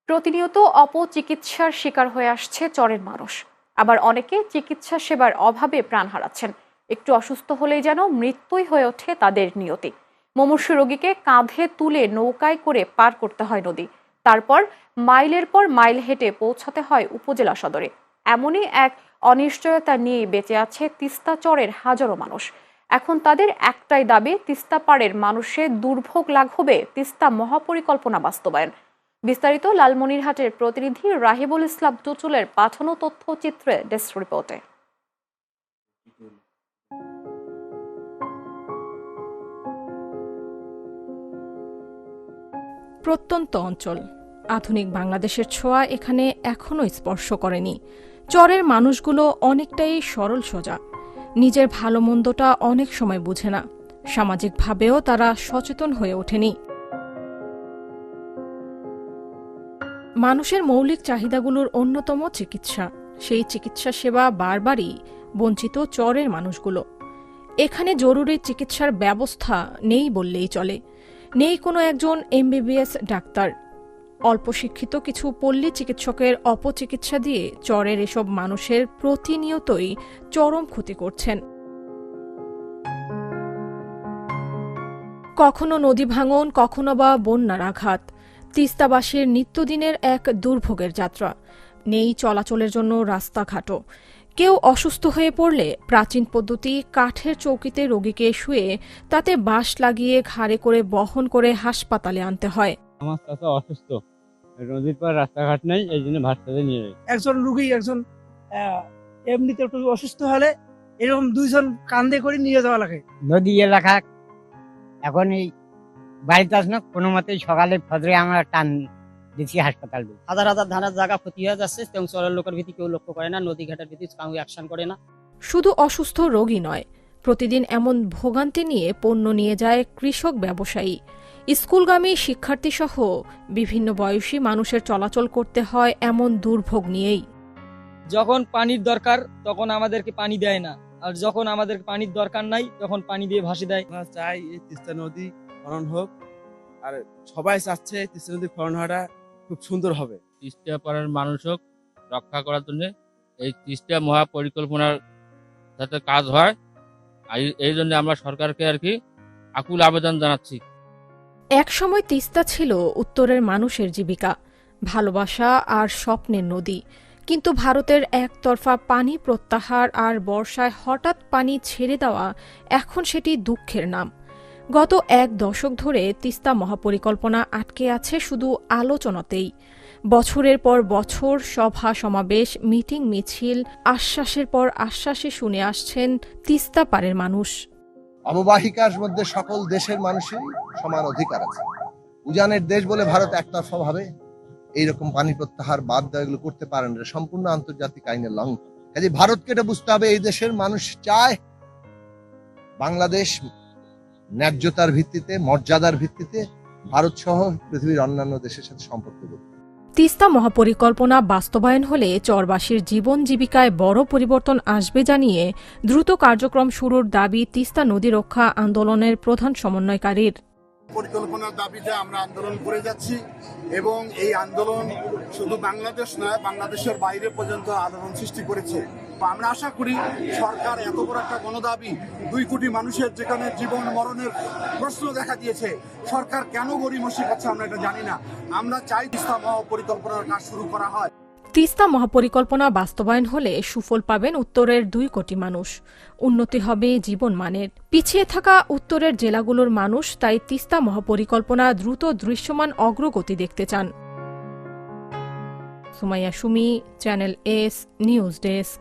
প্রতিনিয়ত অপচিকিৎসার শিকার হয়ে আসছে চরের মানুষ। আবার অনেকে চিকিৎসা সেবার অভাবে প্রাণ হারাচ্ছেন। একটু অসুস্থ হলেই যেন মৃত্যুই হয়ে ওঠে তাদের নিয়তি। মুমূর্ষু রোগীকে কাঁধে তুলে নৌকায় করে পার করতে হয় নদী, তারপর মাইলের পর মাইল হেঁটে পৌঁছাতে হয় উপজেলা সদরে। এমনই এক অনিশ্চয়তা নিয়ে বেঁচে আছে তিস্তা চরের হাজারো মানুষ। এখন তাদের একটাই দাবি, তিস্তা পাড়ের মানুষের দুর্ভোগ লাঘবে তিস্তা মহাপরিকল্পনা বাস্তবায়ন। বিস্তারিত লালমনিরহাটের প্রতিনিধি রাহিবুল ইসলাম টুটুলের পাঠানো তথ্যচিত্রে ডেস্ক রিপোর্টে। প্রত্যন্ত অঞ্চল, আধুনিক বাংলাদেশের ছোঁয়া এখানে এখনো স্পর্শ করেনি। চরের মানুষগুলো অনেকটাই সরল সোজা, নিজের ভালো মন্দটা অনেক সময় বুঝে না, সামাজিকভাবেও তারা সচেতন হয়ে ওঠেনি। মানুষের মৌলিক চাহিদাগুলোর অন্যতম চিকিৎসা, সেই চিকিৎসা সেবা বারবারই বঞ্চিত চরের মানুষগুলো। এখানে জরুরি চিকিৎসার ব্যবস্থা নেই বললেই চলে। নেই কোনো একজন এমবিবিএস ডাক্তার। অল্প শিক্ষিত কিছু পল্লী চিকিৎসকের অপচিকিৎসা দিয়ে চরের এসব মানুষের প্রতিনিয়তই চরম ক্ষতি করছেন। কখনো নদী ভাঙন, কখনো বা বন্যার আঘাত, তিস্তাবাসীর নিত্যদিনের এক দুর্ভোগের যাত্রা। নেই চলাচলের জন্য রাস্তাঘাটও। কেউ অসুস্থ হয়ে পড়লে প্রাচীন পদ্ধতি কাঠের চৌকিতে রোগীকে শুয়ে তাতে বাঁশ লাগিয়ে ঘাড়ে করে বহন করে হাসপাতালে আনতে হয়। আমার চাচা অসুস্থ, নদীর পার রাস্তাঘাট নেই, এই জন্য ভাস্তাতে নিয়ে যায়। একজন রুগী একজন এমনিতে একটু অসুস্থ হলে এরকম দুইজন কান্দে করে নিয়ে যাওয়া লাগে। নদী এলাকা এখন এই বাড়িতে আস না, কোনো মতেই সকালে ফজরে আমরা টান দিচ্ছি হাসপাতাল। হাজার হাজার ধানের জায়গা ক্ষতি হয়ে যাচ্ছে, এবং চরের লোকের ভিত্তি কেউ লক্ষ্য করে না, নদী ঘাটের ভিত্তি কাউ অ্যাকশন করে না। শুধু অসুস্থ রোগী নয়, প্রতিদিন এমন ভোগান্তি নিয়ে পণ্য নিয়ে যায় কৃষক, ব্যবসায়ী, স্কুলগামী শিক্ষার্থী সহ বিভিন্ন বয়সী মানুষের চলাচল করতে হয় এমন দুর্ভোগ নিয়েই। যখন পানির দরকার তখন আমাদেরকে পানি দেয় না, আর যখন আমাদের পানির দরকার নাই তখন পানি দিয়ে ভাসিয়ে দেয়। আমরা চাই এই তিস্তা নদী খনন হোক, আর সবাই চাচ্ছে তিস্তা নদী খনন হওয়াটা খুব সুন্দর হবে। তিস্তা পাড়ের মানুষক রক্ষা করার জন্য এই তিস্তা মহাপরিকল্পনার যাতে কাজ হয়, এই জন্য আমরা সরকারকে আকুল আবেদন জানাচ্ছি। একসময় তিস্তা ছিল উত্তরের মানুষের জীবিকা, ভালোবাসা আর স্বপ্নের নদী। কিন্তু ভারতের একতরফা পানি প্রত্যাহার আর বর্ষায় হঠাৎ পানি ছেড়ে দেওয়া এখন সেটি দুঃখের নাম। গত এক দশক ধরে তিস্তা মহাপরিকল্পনা আটকে আছে শুধু আলোচনাতেই। বছরের পর বছর সভা সমাবেশ, মিটিং মিছিল, আশ্বাসের পর আশ্বাসে শুনে আসছেন তিস্তা পাড়ের মানুষ। অববাহিকার মধ্যে সকল দেশের মানুষেরই সমান অধিকার আছে। উজানের দেশ বলে ভারত একতরফা ভাবে এইরকম পানি প্রত্যাহার বাদ দেওয়া এগুলো করতে পারেন, এটা সম্পূর্ণ আন্তর্জাতিক আইনের লঙ্ঘন। কাজে ভারতকে এটা বুঝতে হবে, এই দেশের মানুষ চায় বাংলাদেশ ন্যায্যতার ভিত্তিতে, মর্যাদার ভিত্তিতে ভারত সহ পৃথিবীর অন্যান্য দেশের সাথে সম্পর্ক গড়ে। তিস্তা মহাপরিকল্পনা বাস্তবায়ন হলে চরবাসীর জীবন জীবিকায় বড় পরিবর্তন আসবে জানিয়ে দ্রুত কার্যক্রম শুরুর দাবি তিস্তা নদী রক্ষা আন্দোলনের প্রধান সমন্বয়কারীর। পরিকল্পনার দাবিতে আমরা আন্দোলন করে যাচ্ছি, এবং এই আন্দোলন শুধু বাংলাদেশ নয়, বাংলাদেশের বাইরে পর্যন্ত আন্দোলন সৃষ্টি করেছে। আমরা আশা করি সরকার এত বড় একটা গণদাবি, 2 কোটি মানুষের যেখানে জীবন মরণের প্রশ্ন দেখা দিয়েছে, সরকার কেন গড়িমসি করছে আমরা এটা জানি না। আমরা চাই তিস্তা মহাপরিকল্পনার কাজ শুরু করা হয়। তিস্তা মহাপরিকল্পনা বাস্তবায়ন হলে সুফল পাবেন উত্তরের 2 কোটি মানুষ, উন্নতি হবে জীবনমানের। পিছিয়ে থাকা উত্তরের জেলাগুলোর মানুষ তাই তিস্তা মহাপরিকল্পনা দ্রুত দৃশ্যমান অগ্রগতি দেখতে চান। Sumaiya Sumi, channel S news desk.